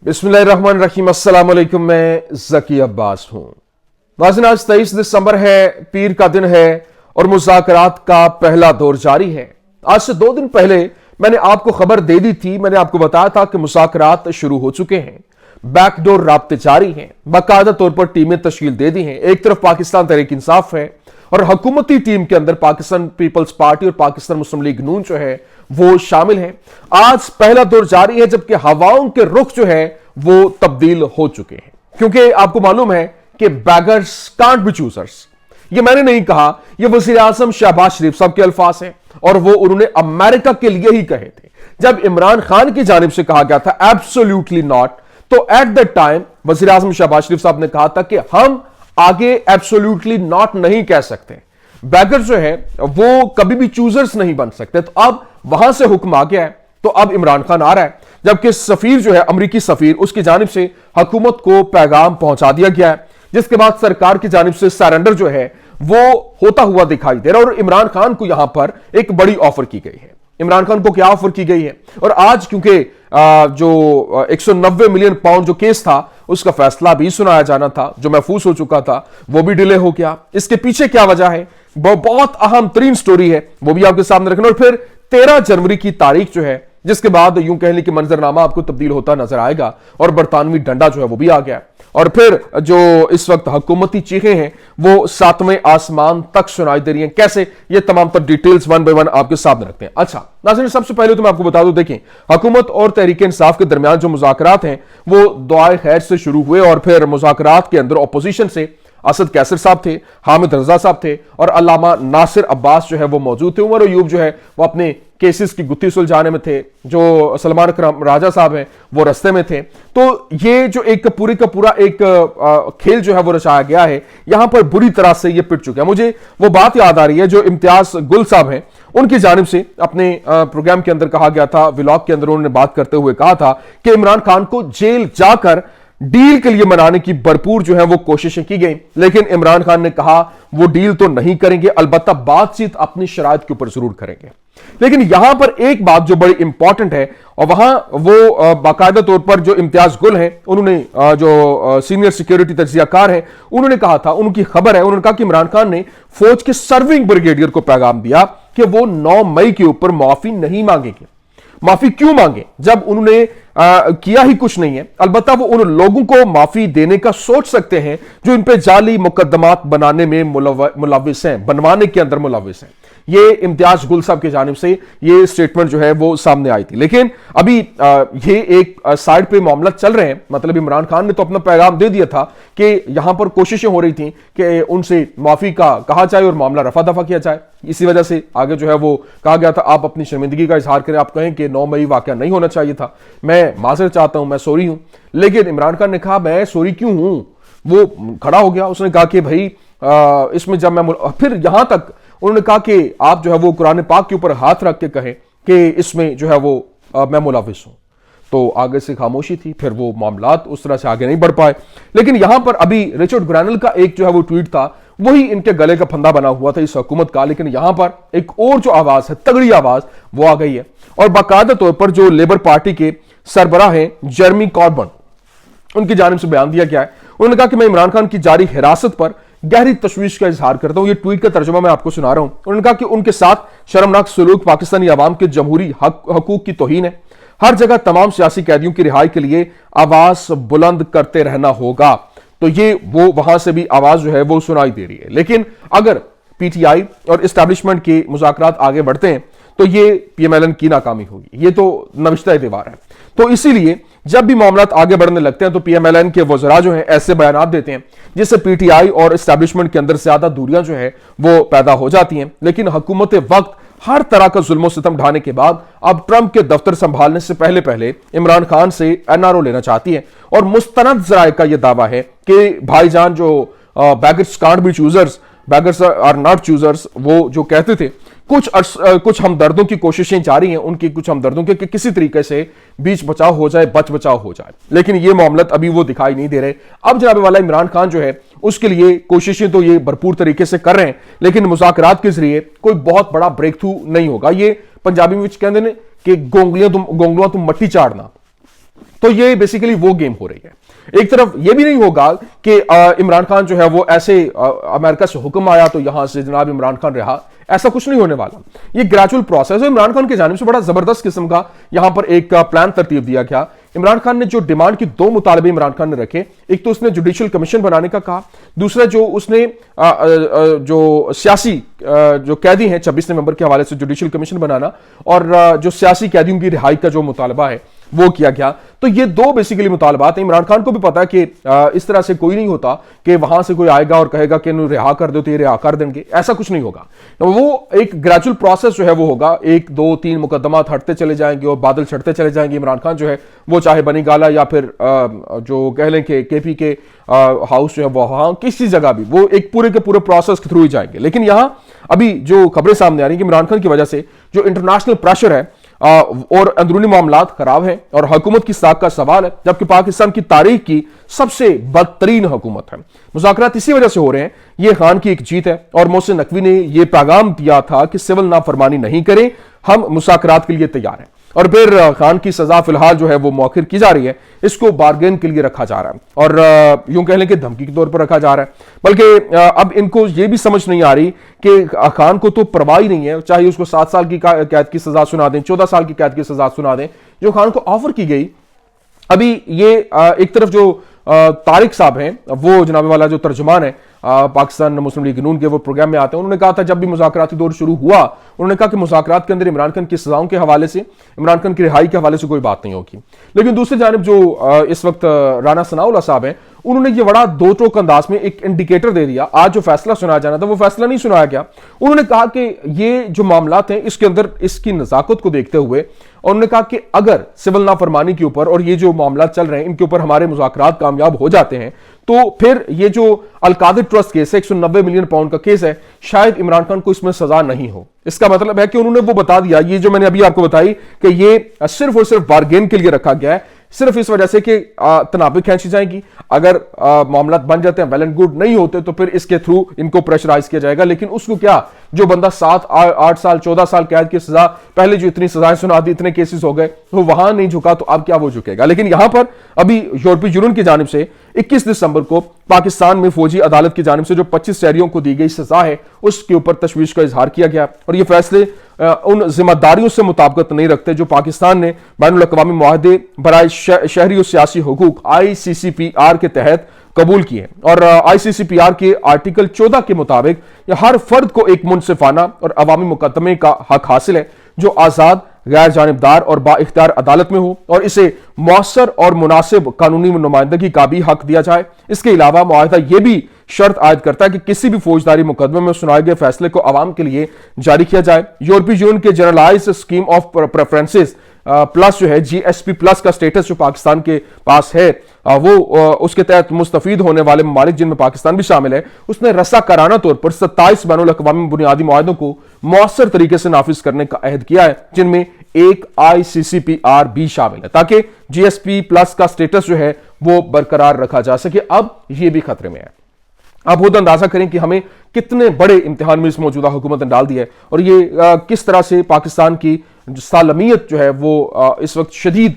बिस्मिल्लाहिर्रहमानिर्रहीम, अस्सलाम वालेकुम। मैं ज़की अब्बास हूं। नाज़रीन, आज 23 दिसंबर है, पीर का दिन है और मुज़ाकरात का पहला दौर जारी है। आज से 2 दिन पहले मैंने आपको खबर दे दी थी, मैंने आपको बताया था कि मुज़ाकरात शुरू हो चुके हैं, बैकडोर राब्ते जारी हैं, बाकायदा तौर पर टीमें तश्कील दे दी हैं। एक तरफ पाकिस्तान तहरीक इंसाफ है और हुकूमती टीम के अंदर पाकिस्तान पीपल्स पार्टी और पाकिस्तान मुस्लिम लीग नून जो है वो शामिल है। आज पहला दौर जारी है, जबकि हवाओं के रुख जो है वो तब्दील हो चुके हैं, क्योंकि आपको मालूम है कि बैगर्स कांट बी चूजर्स। ये मैंने नहीं कहा, ये वज़ीर आज़म शहबाज शरीफ साहब के अल्फाज हैं और वो उन्होंने अमेरिका के लिए ही कहे थे। जब इमरान खान की जानिब से कहा गया था एब्सोल्युटली नॉट, तो एट द टाइम वज़ीर आज़म शहबाज शरीफ साहब ने कहा था कि हम आगे एब्सोल्युटली नॉट नहीं कह सकते, बैगर जो है वो कभी भी चूजर्स नहीं बन सकते। तो अब वहां से हुक्म आ गया है, तो अब इमरान खान आ रहा है, जबकि सफीर जो है अमरीकी सफीर, उसकी जानिब से हुकूमत को पैगाम पहुंचा दिया गया है, जिसके बाद सरकार की जानिब से सरेंडर जो है वो होता हुआ दिखाई दे रहा है। और इमरान खान को यहां पर एक बड़ी ऑफर की गई है। इमरान खान को क्या ऑफर की गई है? और आज क्योंकि जो 190 मिलियन पाउंड जो केस था उसका फैसला भी सुनाया जाना था, जो महफूज हो चुका था, वो भी डिले हो गया। इसके पीछे क्या वजह है? वो बहुत अहम तरीन स्टोरी है, वो भी आपके सामने रखना। और फिर 13 जनवरी की तारीख जो है, जिसके बाद यूं कहने की मंजरनामा आपको तब्दील होता नजर आएगा और बरतानवी डंडा जो है वो भी आ गया। और फिर जो इस वक्त हुकूमती चीखें हैं वो 7वें आसमान तक सुनाई दे रही हैं। कैसे? ये तमाम तर डिटेल्स 1 बाय 1 आपके सामने रखते हैं। अच्छा नाज़रीन, सबसे पहले तो मैं आपको बता दूं, देखें, हुकूमत और तहरीक इंसाफ के दरमियान जो मुज़ाकरात हैं वो दुआए खैर से शुरू हुए और फिर मुज़ाकरात के अंदर अपोजिशन से असद कैसर साहब थे, हामिद रजा साहब थे और अल्लामा नासिर अब्बास जो है वो मौजूद थे। उमर अयूब जो है वो अपने केसेस की गुत्थी सुलझाने में थे, जो सलमान राजा साहब हैं वो रस्ते में थे। तो ये जो एक पूरी का पूरा एक खेल जो है वो रचाया गया है, यहां पर बुरी तरह से ये पिट चुका है। मुझे वो बात याद आ रही है जो इम्तियाज गुल साहब हैं, उनकी जानिब से अपने प्रोग्राम के अंदर कहा गया था, व्लॉग के अंदर उन्होंने बात करते हुए कहा था कि इमरान खान को जेल जाकर डील के लिए मनाने की भरपूर जो है वो कोशिशें की गई, लेकिन इमरान खान ने कहा वो डील तो नहीं करेंगे, अलबत्ता बातचीत अपनी शराइत के ऊपर जरूर करेंगे। लेकिन यहां पर एक बात जो बड़ी इंपॉर्टेंट है, और वहां वो बाकायदा तौर पर जो इम्तियाज गुल हैं, उन्होंने जो सीनियर सिक्योरिटी तज्जियाकार हैं, उन्होंने कहा था, उनकी खबर है, उन्होंने कहा कि इमरान खान ने फौज के सर्विंग ब्रिगेडियर को पैगाम दिया कि वो 9 मई के ऊपर माफी नहीं मांगेंगे। माफी क्यों मांगे जब उन्होंने किया ही कुछ नहीं है? अलबत्ता वो उन लोगों को माफी देने का सोच सकते हैं जो इन पे जाली मुकदमात बनाने में मुलविस हैं, बनवाने के अंदर मुलविस हैं। ये इम्तियाज गुल साहब की जानिब से ये स्टेटमेंट जो है वो सामने आई थी। लेकिन अभी ये एक साइड पे मामला चल रहे हैं, मतलब इमरान खान ने तो अपना पैगाम दे दिया था कि यहां पर कोशिशें हो रही थी कि उनसे माफी का कहा जाए और मामला रफा दफा किया जाए। इसी वजह से आगे जो है वो कहा गया था आप अपनी शर्मिंदगी का इजहार करें, आप कहें कि 9 मई वाकया नहीं होना चाहिए था, मैं माजरत चाहता हूं, मैं सॉरी हूं। लेकिन इमरान खान ने कहा मैं सॉरी क्यों हूं? वो खड़ा हो गया, उसने कहा कि भाई इसमें जब मैं फिर यहां तक उन्होंने कहा कि आप जो है वो कुरान पाक के ऊपर हाथ रख के कहें कि इसमें जो है वो मैं मुलविस हूं। तो आगे से खामोशी थी, फिर वो मामलात उस तरह से आगे नहीं बढ़ पाए। लेकिन यहां पर अभी रिचर्ड ग्रैनल का एक जो है वो ट्वीट था, वही इनके गले का फंदा बना हुआ था इस हुकूमत का। लेकिन यहां पर एक और जो आवाज है, तगड़ी आवाज, वो आ गई है और बाकायदा तौर पर जो लेबर पार्टी के सरबराह हैं जेरेमी कॉर्बन, उनकी जानिब से बयान दिया गया है। उन्होंने कहा कि मैं इमरान खान की जारी हिरासत पर गहरी तशवीश का इजहार करता हूं। ये ट्वीट का तर्जुमा मैं आपको सुना रहा हूं। उन्होंने कहा कि उनके साथ शर्मनाक सलूक पाकिस्तानी अवाम के जमहूरी हकूक की तौहीन है। हर जगह तमाम सियासी कैदियों की रिहाई के लिए आवाज बुलंद करते रहना होगा। तो ये वो वहां से भी आवाज जो है वो सुनाई दे रही है। लेकिन अगर पीटीआई और इस्टेब्लिशमेंट के मुज़ाकरात आगे बढ़ते हैं तो ये पीएमएलएन की नाकामी होगी, ये तो नविश्ता दीवार है। तो इसीलिए जब भी मामलात आगे बढ़ने लगते हैं तो पीएमएलएन के वज़रा जो हैं ऐसे बयानात देते हैं जिससे पीटीआई और इस्टेब्लिशमेंट के अंदर ज्यादा दूरियां जो है वो पैदा हो जाती हैं। लेकिन हुकूमत वक्त हर तरह का जुल्म सितम ढाने के बाद अब ट्रंप के दफ्तर संभालने से पहले पहले इमरान खान से एनआरओ लेना चाहती है। और मुस्तनद जराए का यह दावा है कि भाईजान जो beggars can't be choosers, beggars are not choosers, वो जो कहते थे, कुछ हमदर्दों की कोशिशें जारी हैं, उनकी कुछ हमदर्दों के कि किसी तरीके से बीच बचाव हो जाए, बच बचाव हो जाए। लेकिन ये मामलत अभी वो दिखाई नहीं दे रहे। अब जनाब वाला इमरान खान जो है उसके लिए कोशिशें तो ये भरपूर तरीके से कर रहे हैं, लेकिन मुज़ाकरात के जरिए कोई बहुत बड़ा ब्रेक थ्रू नहीं होगा। ये पंजाबी में कहते हैं कि गोंगलुआ तुम मट्टी चाड़ना, تو یہ بیسیکلی وہ گیم ہو رہی ہے. ایک طرف یہ بھی نہیں ہوگا کہ عمران خان جو ہے وہ ایسے امریکہ سے حکم آیا تو یہاں سے جناب عمران خان رہا, ایسا کچھ نہیں ہونے والا. یہ گریجول پروسیس ہے. عمران خان کی جانب سے بڑا زبردست قسم کا یہاں پر ایک پلان ترتیب دیا گیا. عمران خان نے جو ڈیمانڈ کی 2 مطالبے عمران خان نے رکھے, ایک تو اس نے جوڈیشل کمیشن بنانے کا کہا, دوسرا جو اس نے جو سیاسی جو قیدی ہیں 26 نومبر کے حوالے سے جوڈیشل کمیشن بنانا, اور جو سیاسی قیدیوں کی رہائی کا جو مطالبہ ہے وہ کیا گیا. تو یہ 2 بیسیکلی مطالبات ہیں. عمران خان کو بھی پتا ہے کہ اس طرح سے کوئی نہیں ہوتا کہ وہاں سے کوئی آئے گا اور کہے گا کہ انہوں رہا کر دو تو یہ رہا کر دیں گے, ایسا کچھ نہیں ہوگا. وہ ایک گریجول پروسیس جو ہے وہ ہوگا, 1 2 3 مقدمات ہٹتے چلے جائیں گے اور بادل چھٹتے چلے جائیں گے. عمران خان جو ہے وہ چاہے بنی گالا یا پھر جو کہہ لیں کہ کے پی کے ہاؤس جو ہے وہاں کسی جگہ بھی, وہ ایک پورے کے پورے پروسیس کے تھرو ہی جائیں گے. لیکن یہاں ابھی جو خبریں سامنے آ رہی ہیں کہ عمران خان کی وجہ سے جو انٹرنیشنل پریشر ہے اور اندرونی معاملات خراب ہیں اور حکومت کی ساکھ کا سوال ہے, جبکہ پاکستان کی تاریخ کی سب سے بدترین حکومت ہے. مذاکرات اسی وجہ سے ہو رہے ہیں, یہ خان کی ایک جیت ہے. اور محسن نقوی نے یہ پیغام دیا تھا کہ سول نافرمانی نہیں کریں, ہم مذاکرات کے لیے تیار ہیں. اور پھر خان کی سزا فی الحال جو ہے وہ مؤخر کی جا رہی ہے, اس کو بارگین کے لیے رکھا جا رہا ہے اور یوں کہہ لیں کہ دھمکی کے طور پر رکھا جا رہا ہے. بلکہ اب ان کو یہ بھی سمجھ نہیں آ رہی کہ خان کو تو پرواہ ہی نہیں ہے, چاہے اس کو 7 سال کی قید کی سزا سنا دیں, 14 سال کی قید کی سزا سنا دیں. جو خان کو آفر کی گئی, ابھی یہ ایک طرف جو طارق صاحب ہیں, وہ جناب والا جو ترجمان ہے پاکستان مسلم لیگ نون کے, وہ پروگرام میں آتے ہیں. انہوں نے کہا تھا جب بھی مذاکراتی دور شروع ہوا, انہوں نے کہا کہ مذاکرات کے اندر عمران خان کی سزاؤں کے حوالے سے, عمران خان کی رہائی کے حوالے سے کوئی بات نہیں ہوگی. لیکن دوسری جانب جو اس وقت رانا ثناء اللہ صاحب ہیں, انہوں نے یہ بڑا 2 ٹوک انداز میں ایک انڈیکیٹر دے دیا. آج جو فیصلہ سنایا جانا تھا وہ فیصلہ نہیں سنایا گیا. انہوں نے کہا کہ یہ جو معاملات ہیں اس کے اندر اس کی نزاکت کو دیکھتے ہوئے, اور انہوں نے کہا کہ اگر سول نافرمانی کے اوپر اور یہ جو معاملات چل رہے ہیں ان کے اوپر ہمارے مذاکرات کامیاب ہو جاتے ہیں تو پھر یہ جو القادر ٹرسٹ کیس ہے, 190 ملین پاؤنڈ کا کیس ہے, شاید عمران خان کو اس میں سزا نہیں ہو. اس کا مطلب ہے کہ انہوں نے وہ بتا دیا, یہ جو میں نے ابھی آپ کو بتائی کہ یہ صرف اور صرف بارگین کے لیے رکھا گیا ہے, صرف اس وجہ سے کہ تنابیں کھینچی جائیں گی. اگر معاملات بن جاتے ہیں, ویل اینڈ گڈ, نہیں ہوتے تو پھر اس کے تھرو ان کو پریشرائز کیا جائے گا. لیکن اس کو کیا, جو بندہ 7 8 سال 14 سال قید کی سزا, پہلے جو اتنی سزائیں سنا دی, اتنے کیسز ہو گئے, وہ وہاں نہیں جھکا تو اب کیا وہ جھکے گا. لیکن یہاں پر ابھی یورپی یونین کی جانب سے 21 دسمبر کو پاکستان میں فوجی عدالت کی جانب سے جو 25 شہریوں کو دی گئی سزا ہے اس کے اوپر تشویش کا اظہار کیا گیا. اور یہ فیصلے ان ذمہ داریوں سے مطابقت نہیں رکھتے جو پاکستان نے بین الاقوامی معاہدے برائے شہری و سیاسی حقوق ICCPR کے تحت قبول کیے ہیں. اور ICCPR کے آرٹیکل 14 کے مطابق ہر فرد کو ایک منصفانہ اور عوامی مقدمے کا حق حاصل ہے جو آزاد, غیر جانبدار اور با اختیار عدالت میں ہو, اور اسے مؤثر اور مناسب قانونی نمائندگی کا بھی حق دیا جائے. اس کے علاوہ معاہدہ یہ بھی شرط عائد کرتا ہے کہ کسی بھی فوجداری مقدمے میں سنائے گئے فیصلے کو عوام کے لیے جاری کیا جائے. یورپی یونین کے generalised scheme of preferences plus جو ہے GSP پلس کا سٹیٹس جو پاکستان کے پاس ہے, وہ اس کے تحت مستفید ہونے والے ممالک جن میں پاکستان بھی شامل ہے, اس نے رسا کارانہ طور پر 27 بین الاقوامی بنیادی معاہدوں کو مؤثر طریقے سے نافذ کرنے کا عہد کیا ہے, جن میں ایک ICCPR بھی شامل ہے, تاکہ GSP پلس کا سٹیٹس جو ہے وہ برقرار رکھا جا سکے. اب یہ بھی خطرے میں ہے. آپ خود اندازہ کریں کہ ہمیں کتنے بڑے امتحان میں اس موجودہ حکومت نے ڈال دیا ہے, اور یہ کس طرح سے پاکستان کی سالمیت جو ہے وہ اس وقت شدید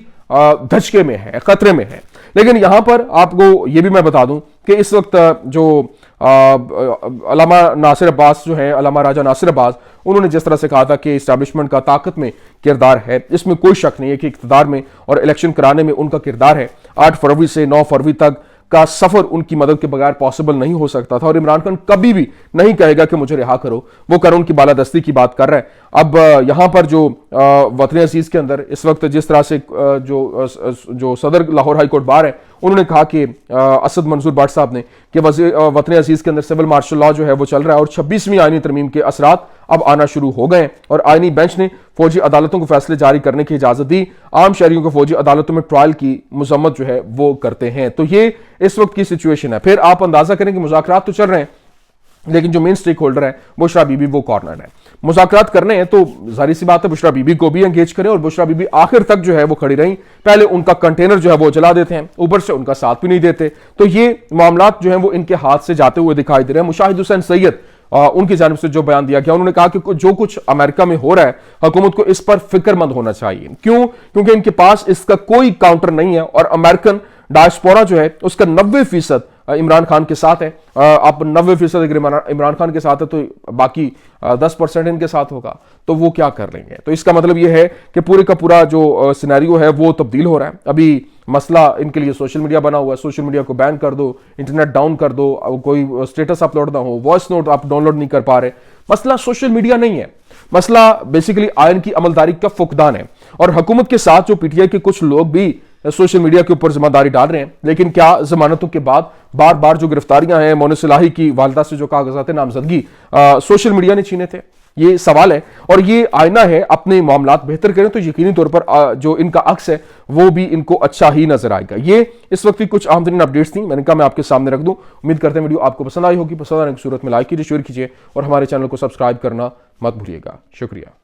دھچکے میں ہے, خطرے میں ہے. لیکن یہاں پر آپ کو یہ بھی میں بتا دوں کہ اس وقت جو علامہ ناصر عباس جو ہیں, علامہ راجہ ناصر عباس, انہوں نے جس طرح سے کہا تھا کہ اسٹیبلشمنٹ کا طاقت میں کردار ہے, اس میں کوئی شک نہیں ہے کہ اقتدار میں اور الیکشن کرانے میں ان کا کردار ہے. 8 فروری سے 9 فروری تک کا سفر ان کی مدد کے بغیر پاسبل نہیں ہو سکتا تھا, اور عمران خان کبھی بھی نہیں کہے گا کہ مجھے رہا کرو, وہ قانون کی بالادستی کی بات کر رہا ہے. اب یہاں پر جو وطن عزیز کے اندر اس وقت جس طرح سے جو صدر لاہور ہائی کورٹ بار ہے, انہوں نے کہا کہ اسد منظور بٹ صاحب نے کہ وطن عزیز کے اندر سول مارشل لا جو ہے وہ چل رہا ہے, اور 26ویں آئینی ترمیم کے اثرات اب آنا شروع ہو گئے ہیں, اور آئینی بینچ نے فوجی عدالتوں کو فیصلے جاری کرنے کی اجازت دی. عام شہریوں کو فوجی عدالتوں میں ٹرائل کی مذمت جو ہے وہ کرتے ہیں. تو یہ اس وقت کی سچویشن ہے. پھر آپ اندازہ کریں کہ مذاکرات تو چل رہے ہیں, لیکن جو مین سٹیک ہولڈر ہے بشرا بی بی وہ کارنر ہے. مذاکرات کرنے ہیں تو ظاہر سی بات ہے بشرا بی بی کو بھی انگیج کریں, اور بشرا بی بی آخر تک جو ہے وہ کھڑی رہیں. پہلے ان کا کنٹینر جو ہے وہ جلا دیتے ہیں, اوپر سے ان کا ساتھ بھی نہیں دیتے, تو یہ معاملات جو ہیں وہ ان کے ہاتھ سے جاتے ہوئے دکھائی دے رہے ہیں. مشاہد حسین سید उनकी जानिब से जो बयान दिया गया, उन्होंने कहा कि जो कुछ अमेरिका में हो रहा है हुकूमत को इस पर फिक्रमंद होना चाहिए। क्यों? क्योंकि इनके पास इसका कोई काउंटर नहीं है और अमेरिकन डायस्पोरा जो है उसका 90% इमरान खान के साथ है। आप 90% अगर इमरान खान के साथ है तो बाकी 10% इनके साथ होगा, तो वो क्या कर लेंगे? तो इसका मतलब ये है कि पूरे का पूरा जो सिनेरियो है वो तब्दील हो रहा है। अभी मसला इनके लिए सोशल मीडिया बना हुआ है, सोशल मीडिया को बैन कर दो, इंटरनेट डाउन कर दो, कोई स्टेटस अपलोड ना हो, वॉइस नोट आप डाउनलोड नहीं कर पा रहे। मसला सोशल मीडिया नहीं है, मसला बेसिकली आयन की अमलदारी का फुकदान है। और हुकूमत के साथ जो पीटीआई के कुछ लोग भी सोशल मीडिया के ऊपर जिम्मेदारी डाल रहे हैं, लेकिन क्या जमानतों के बाद बार बार जो गिरफ्तारियां हैं, मोनिस इलाही की वालिदा से जो कागजात नामजदगी सोशल मीडिया ने छीने थे, ये सवाल है। और ये आईना है, अपने मामलात बेहतर करें तो यकीनी तौर पर जो इनका अक्स है वो भी इनको अच्छा ही नजर आएगा। ये इस वक्त की कुछ अहम तरीन अपडेट्स थी, मैंने कहा मैं आपके सामने रख दूं। उम्मीद करते हैं वीडियो आपको पसंद आई होगी। पसंद आने की सूरत में लाइक कीजिए, शेयर कीजिए और हमारे चैनल को सब्सक्राइब करना मत भूलिएगा। शुक्रिया।